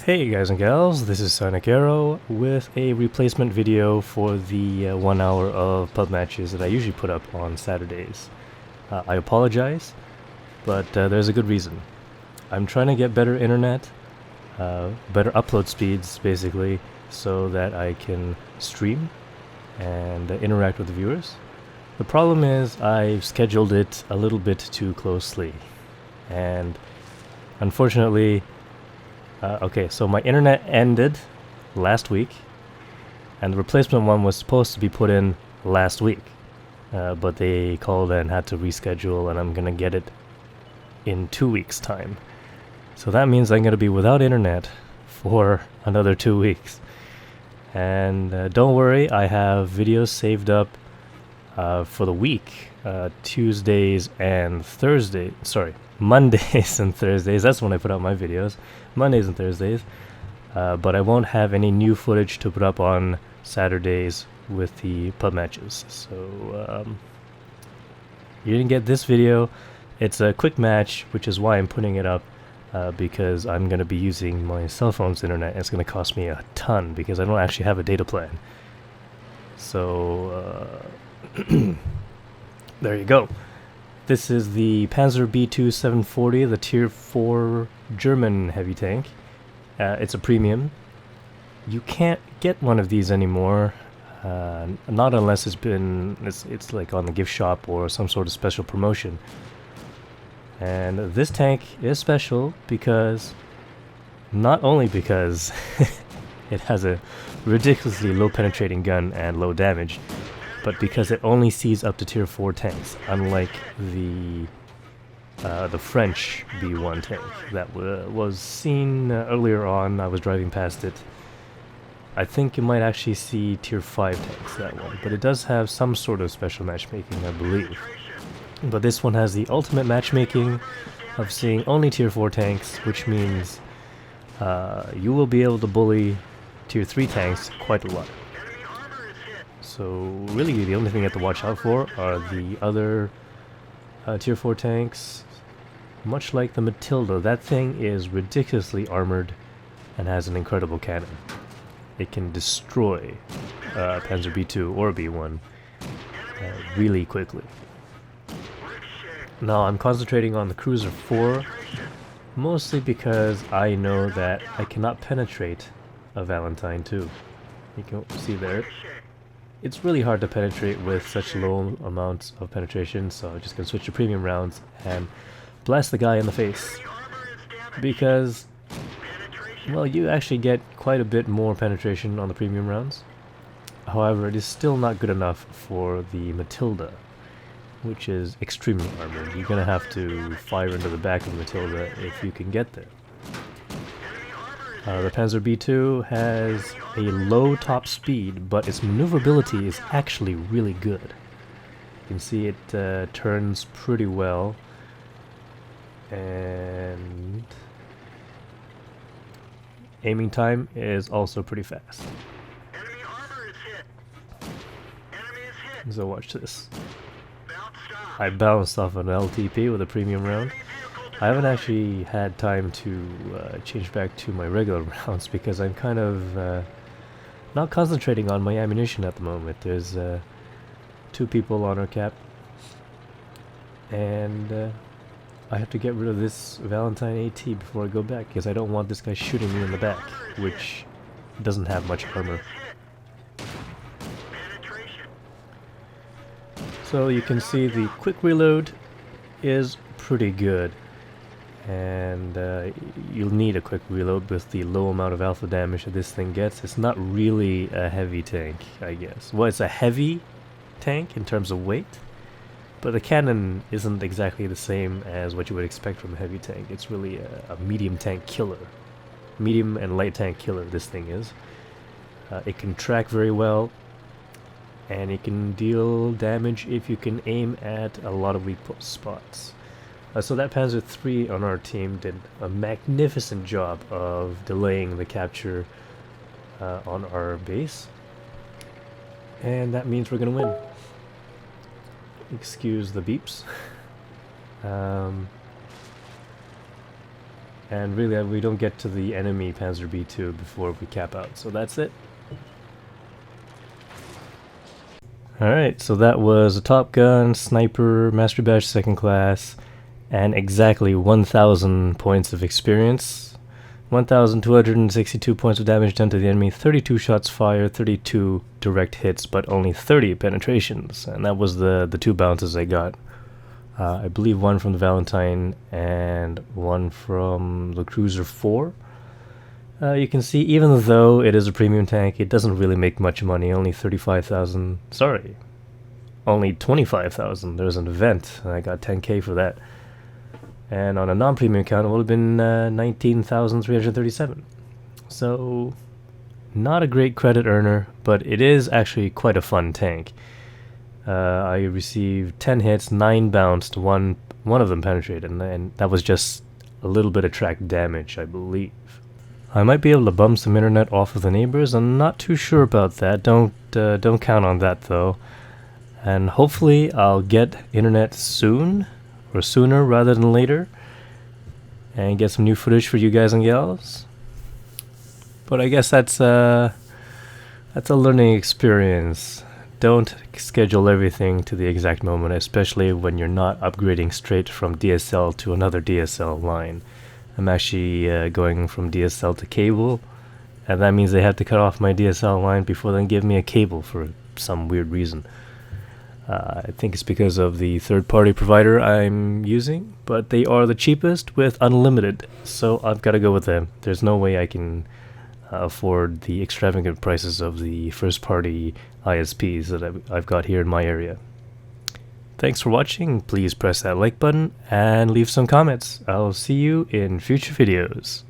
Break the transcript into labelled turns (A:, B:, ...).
A: Hey guys and gals, this is Sonic Arrow with a replacement video for the 1 hour of pub matches that I usually put up on Saturdays. I apologize, but there's a good reason. I'm trying to get better internet, better upload speeds basically, so that I can stream and interact with the viewers. The problem is I've scheduled it a little bit too closely, and unfortunately okay, so my internet ended last week, and the replacement one was supposed to be put in last week, but they called and had to reschedule, and I'm gonna get it in 2 weeks' time. So that means I'm gonna be without internet for another 2 weeks. And don't worry, I have videos saved up for the week, Tuesdays and Thursdays. Sorry, Mondays and Thursdays. That's when I put out my videos, Mondays and Thursdays. But I won't have any new footage to put up on Saturdays with the pub matches. So you didn't get this video. It's a quick match, which is why I'm putting it up, because I'm going to be using my cell phone's internet. It's going to cost me a ton because I don't actually have a data plan. So there you go. This is the Panzer B2 740, the Tier 4 German heavy tank. It's a premium. You can't get one of these anymore, not unless it's like on the gift shop or some sort of special promotion. And this tank is special because, not only because it has a ridiculously low penetrating gun and low damage, but because it only sees up to Tier 4 tanks, unlike the French B1 tank that was seen earlier on. I was driving past it. I think you might actually see Tier 5 tanks, that one, but it does have some sort of special matchmaking, I believe. But this one has the ultimate matchmaking of seeing only Tier 4 tanks, which means you will be able to bully Tier 3 tanks quite a lot. So really the only thing you have to watch out for are the other Tier 4 tanks. Much like the Matilda, that thing is ridiculously armored and has an incredible cannon. It can destroy Panzer B2 or B1 really quickly. Now I'm concentrating on the Cruiser 4, mostly because I know that I cannot penetrate a Valentine 2. You can see there. It's really hard to penetrate with such low amounts of penetration, so I'm just going to switch to premium rounds and blast the guy in the face. Because, well, you actually get quite a bit more penetration on the premium rounds. However, it is still not good enough for the Matilda, which is extremely armored. You're going to have to fire into the back of the Matilda if you can get there. The Panzer B2 has a low top speed, but its maneuverability is actually really good. You can see it turns pretty well, and aiming time is also pretty fast. So watch this. I bounced off an LTP with a premium round. I haven't actually had time to change back to my regular rounds because I'm kind of not concentrating on my ammunition at the moment. There's 2 people on our cap, and I have to get rid of this Valentine AT before I go back because I don't want this guy shooting me in the back, which doesn't have much armor. So you can see the quick reload is pretty good. And you'll need a quick reload with the low amount of alpha damage that this thing gets. It's not really a heavy tank, I guess. Well, it's a heavy tank in terms of weight, but the cannon isn't exactly the same as what you would expect from a heavy tank. It's really a medium tank killer. Medium and light tank killer, this thing is. It can track very well, and it can deal damage if you can aim at a lot of weak spots. So that Panzer III on our team did a magnificent job of delaying the capture on our base. And that means we're going to win. Excuse the beeps. And really, we don't get to the enemy Panzer B2 before we cap out. So that's it. Alright, so that was a Top Gun, Sniper, Master Bash 2nd Class, and exactly 1,000 points of experience. 1,262 points of damage done to the enemy, 32 shots fired, 32 direct hits, but only 30 penetrations. And that was the 2 bounces I got. I believe one from the Valentine and one from the Cruiser 4. You can see, even though it is a premium tank, it doesn't really make much money, only 35,000, sorry, only 25,000. There's an event, and I got 10k for that. And on a non-premium account, it would have been 19,337. So, not a great credit earner, but it is actually quite a fun tank. I received 10 hits, 9 bounced, one of them penetrated, and that was just a little bit of track damage, I believe. I might be able to bum some internet off of the neighbors. I'm not too sure about that. Don't count on that though. And hopefully I'll get internet soon, or sooner rather than later, and get some new footage for you guys and gals. But I guess that's a learning experience. Don't schedule everything to the exact moment, especially when you're not upgrading straight from DSL to another DSL line. I'm actually going from DSL to cable, and that means they have to cut off my DSL line before they give me a cable for some weird reason. I think it's because of the third-party provider I'm using, but they are the cheapest with unlimited, so I've got to go with them. There's no way I can afford the extravagant prices of the first-party ISPs that I've got here in my area. Thanks for watching. Please press that like button and leave some comments. I'll see you in future videos.